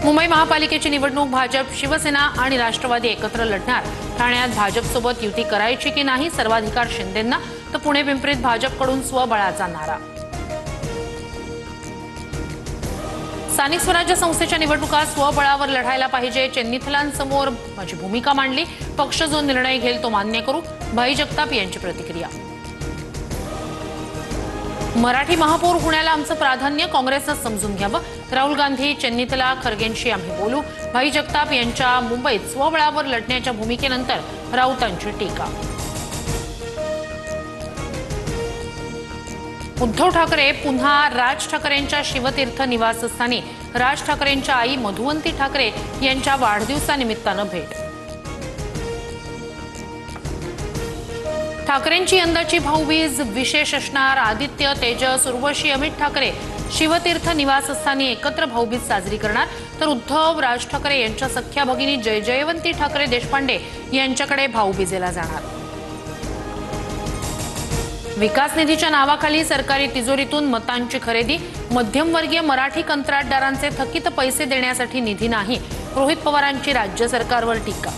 मुंबई महापालिकेची निवडणूक भाजप, शिवसेना आणि राष्ट्रवादी एकत्र लढणार। ठाण्यात भाजपसोबत युती करायची की नाही, सर्वाधिकार शिंदेंना, तर पुणे पिंपरीत भाजपकडून स्वबळाचा नारा। स्थानिक स्वराज्य संस्थेच्या निवडणुका स्वबळावर लढायला पाहिजे, चेन्नीथलांसमोर माझी भूमिका मांडली, पक्ष जो निर्णय घेईल तो मान्य करू, भाई जगताप यांची प्रतिक्रिया। मराठी महापौर होण्याला आमचं प्राधान्य, काँग्रेसनं समजून घ्यावं, राहुल गांधी, चेन्नीतला खरगेंशी आम्ही बोलू, भाई जगताप यांच्या मुंबईत स्वबळावर लढण्याच्या भूमिकेनंतर राऊतांची टीका। उद्धव ठाकरे पुन्हा राज ठाकरेंच्या शिवतीर्थ निवासस्थानी, राज ठाकरेंच्या आई मधुवंती ठाकरे यांच्या वाढदिवसानिमित्तानं भेट। ठाकरेंची यंदाची भाऊबीज विशेष असणार, आदित्य, तेजस, उर्वशी, अमित ठाकरे शिवतीर्थ निवासस्थानी एकत्र भाऊबीज साजरी करणार, तर उद्धव, राज ठाकरे यांच्या सख्या भगिनी जयवंती ठाकरे देशपांडे यांच्याकडे भाऊबीजेला जाणार। विकास निधीच्या नावाखाली सरकारी तिजोरीतून मतांची खरेदी, मध्यमवर्गीय मराठी कंत्राटदारांचे थकीत पैसे देण्यासाठी निधी नाही, रोहित पवारांची राज्य सरकारवर टीका।